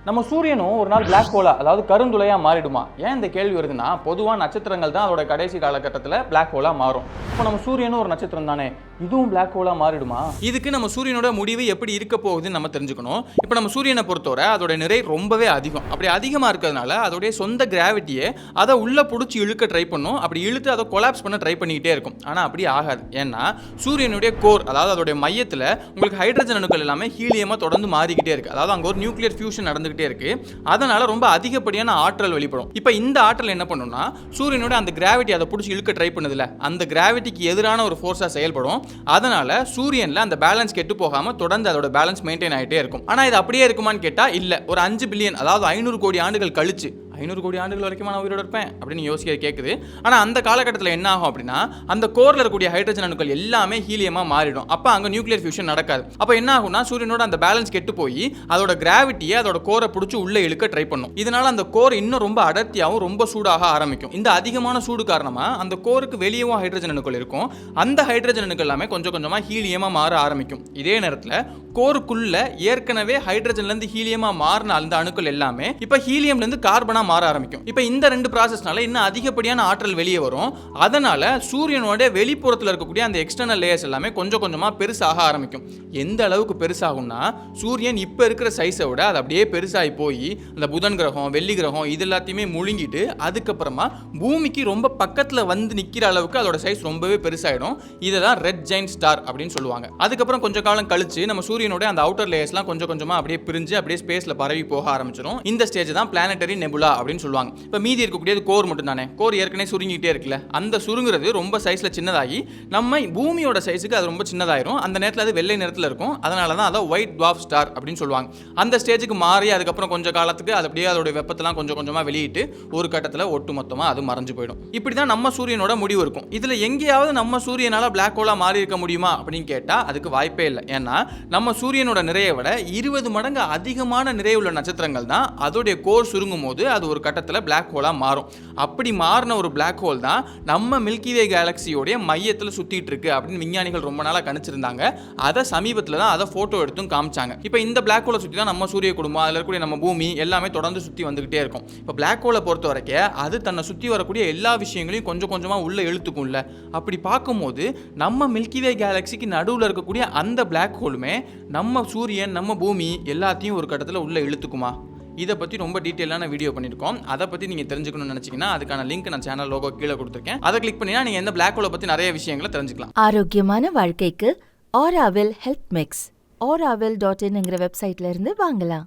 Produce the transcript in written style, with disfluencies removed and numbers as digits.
நம்ம சூரியனும் ஒரு நாள் பிளாக் ஹோலா அதாவது கருந்துளையா மாறிடுமா? ஏன் இந்த கேள்வி வருதுன்னா, பொதுவாக நட்சத்திரங்கள் தான் அதோட கடைசி காலகட்டத்தில் பிளாக் ஹோலா மாறும். இப்போ நம்ம சூரியனும் ஒரு நட்சத்திரம் தானே, இதுவும் பிளாக் ஹோலா மாறிடுமா? இதுக்கு நம்ம சூரியனோட முடிவு எப்படி இருக்க போகுதுன்னு நம்ம தெரிஞ்சுக்கணும். இப்போ நம்ம சூரியனை பொறுத்தவரை அதோட நிறை ரொம்பவே அதிகம். அப்படி அதிகமாக இருக்கிறதுனால அதோடைய சொந்த கிராவிட்டியை அதை உள்ள பிடிச்சி இழுக்க ட்ரை பண்ணும். அப்படி இழுத்து அதை கொலாப்ஸ் பண்ண ட்ரை பண்ணிக்கிட்டே இருக்கும். ஆனால் அப்படி ஆகாது. ஏன்னா சூரியனுடைய கோர் அதாவது அதோடைய மையத்தில் உங்களுக்கு ஹைட்ரஜன் அணுக்கள் எல்லாமே ஹீலியமாக தொடர்ந்து மாறிக்கிட்டே இருக்கு. அதாவது அங்கே ஒரு நியூக்ளியர் ஃபியூஷன் நடந்துகிட்டே இருக்கு. அதனால ரொம்ப அதிகப்படியான ஆற்றல் வெளிப்படும். இப்போ இந்த ஆற்றல் என்ன பண்ணும்னா, சூரியனோட அந்த கிராவிட்டி அதை பிடிச்சி இழுக்க ட்ரை பண்ணுதுல, அந்த கிராவிட்டிக்கு எதிரான ஒரு ஃபோர்ஸா செயல்படும். அதனால சூரியன்ல அந்த பேலன்ஸ் கெட்டு போகாம தொடர்ந்து அதோட பேலன்ஸ் மெயின்டைன் ஆகிட்டே இருக்கும். ஆனா இது அப்படியே இருக்குமான்னு கேட்டா இல்ல. ஒரு 5 பில்லியன் அதாவது 500 கோடி ஆண்டுகள் கழிச்சு 500 கோடி ஆண்டுகள் வரைக்கும் நான் உயிரோட இருப்பேன் அப்படின்னு யோசிக்க கேட்குது. ஆனால் அந்த காலகட்டத்தில் என்ன ஆகும் அப்படின்னா, அந்த கோரில் இருக்கக்கூடிய ஹைட்ரஜன் அணுக்கள் எல்லாமே ஹீலியமாக மாறிடும். அப்போ அங்கே நியூக்ளியர் ஃபியூஷன் நடக்காது. அப்போ என்ன ஆகும்னா, சூரியனோட அந்த பேலன்ஸ் கெட்டு போய் அதோட கிராவிட்டியை அதோட கோரை பிடிச்சி உள்ளே இழுக்க ட்ரை பண்ணும். இதனால அந்த கோர் இன்னும் ரொம்ப அடர்த்தியாகவும் ரொம்ப சூடாக ஆரம்பிக்கும். இந்த அதிகமான சூடு காரணமாக அந்த கோருக்கு வெளியவும் ஹைட்ரஜன் அணுக்கள் இருக்கும். அந்த ஹைட்ரஜன் அணுக்கள் எல்லாமே கொஞ்சம் கொஞ்சமாக ஹீலியமாக மாற ஆரம்பிக்கும். இதே நேரத்தில் கோருக்குள்ள ஏற்கனவே ஹைட்ரஜன்லேருந்து ஹீலியமாக மாறின அந்த அணுக்கள் எல்லாமே இப்போ ஹீலியம்லேருந்து கார்பனா மாற ஆரம்பிக்கும். இப்போ இந்த ரெண்டு ப்ராசஸ்னால இன்னும் அதிகப்படியான ஆற்றல் வெளியே வரும். அதனால சூரியனோட வெளிப்புறத்தில் இருக்கக்கூடிய அந்த எக்ஸ்டர்னல் லேயர்ஸ் எல்லாமே கொஞ்சம் கொஞ்சமாக பெருசாக ஆரம்பிக்கும். எந்த அளவுக்கு பெருசாகும்னா, சூரியன் இப்போ இருக்கிற சைஸை விட அது அப்படியே பெருசாகி போய் அந்த புதன் கிரகம், வெள்ளி கிரகம் இது எல்லாத்தையுமே முழுங்கிட்டு அதுக்கப்புறமா பூமிக்கு ரொம்ப பக்கத்தில் வந்து நிற்கிற அளவுக்கு அதோட சைஸ் ரொம்பவே பெருசாகிடும். இதை தான் ரெட் ஜெயின்ட் ஸ்டார் அப்படின்னு சொல்லுவாங்க. அதுக்கப்புறம் கொஞ்சம் காலம் கழிச்சு நம்ம சூரியனோட அந்த அவுட்டர் லேயர்ஸ்லாம் கொஞ்சம் கொஞ்சமாக அப்படியே பிரிஞ்சு அப்படியே ஸ்பேஸ்ல பரவி போக ஆரம்பிச்சிடும். இந்த ஸ்டேஜ் தான் பிளானட்டரி நெபுலா அப்படின்னு சொல்லுவாங்க. இப்போ மீதி இருக்கக்கூடியது கோர் மட்டும் தானே. கோர் ஏற்கனவே சுருங்கிட்டே இருக்குல்ல, அந்த சுருங்குறது ரொம்ப சைஸ்ல சின்னதாகி நம்ம பூமியோட சைஸுக்கு அது ரொம்ப சின்னதாயிரும். அந்த நேரத்தில் அது வெள்ளை நிறத்தில் இருக்கும். அதனால தான் அதை ஒயிட் டுவார்ஃப் ஸ்டார் அப்படின்னு சொல்லுவாங்க. அந்த ஸ்டேஜுக்கு மாறி அதுக்கப்புறம் கொஞ்சம் காலத்துக்கு அது அப்படியே அதோட வெப்பத்தெல்லாம் கொஞ்சம் கொஞ்சமாக வெளியிட்டு ஒரு கட்டத்தில் ஒட்டு மொத்தமாக அது மறைஞ்சு போயிடும். இப்படி தான் நம்ம சூரியனோட முடிவு இருக்கும். இதில் எங்கேயாவது நம்ம சூரியனால பிளாக் ஹோலா மாறி இருக்க முடியுமா அப்படின்னு கேட்டால் அதுக்கு வாய்ப்பே இல்லை. ஏன்னா நம்ம சூரியனோட நிறையை விட 20 மடங்கு அதிகமான நிறை உள்ள நட்சத்திரங்கள் தான் அதோடைய கோர் சுருங்கும் போது அது ஒரு கட்டத்தில் பிளாக் ஹோலா மாறும். அப்படி மாறின ஒரு பிளாக் ஹோல் தான் நம்ம மில்கி வே கேலக்சியோடைய மையத்தில் சுத்திட்டு இருக்கு அப்படின்னு விஞ்ஞானிகள் ரொம்ப நாளாக கணிச்சிருந்தாங்க. அதை சமீபத்தில் தான் அதை போட்டோ எடுத்தும் காமிச்சாங்க. இப்போ இந்த பிளாக் ஹோலை சுற்றி தான் நம்ம சூரிய குடும்பம், அதில் இருக்கக்கூடிய நம்ம பூமி எல்லாமே தொடர்ந்து சுற்றி வந்துகிட்டே இருக்கும். இப்போ பிளாக் ஹோலை பொறுத்த வரைக்கும் அது தன்னை சுற்றி வரக்கூடிய எல்லா விஷயங்களையும் கொஞ்சம் கொஞ்சமாக உள்ள இழுத்துக்கும்ல. அப்படி பார்க்கும்போது நம்ம மில்கி வே கேலக்சிக்கு நடுவில் இருக்கக்கூடிய அந்த பிளாக் ஹோலுமே நம்ம சூரியன், நம்ம பூமி எல்லாத்தையும் ஒரு கட்டத்தில் உள்ள இழுத்துக்குமா? இதை பற்றி ரொம்ப டீட்டெயிலான வீடியோ பண்ணியிருக்கோம். அதை பற்றி நீங்கள் தெரிஞ்சுக்கணும்னு நினச்சிங்கன்னா அதுக்கான லிங்க் நான் சேனல் லோகோ கீழே கொடுத்துருக்கேன். அதை கிளிக் பண்ணினா நீங்கள் இந்த பிளாக் ஹோலை பற்றி நிறைய விஷயங்களை தெரிஞ்சுக்கலாம். ஆரோக்கியமான வாழ்க்கைக்கு ஆராவில் ஹெல்த் மிக்ஸ் auravil.in வெப்சைட்ல இருந்து வாங்கலாம்.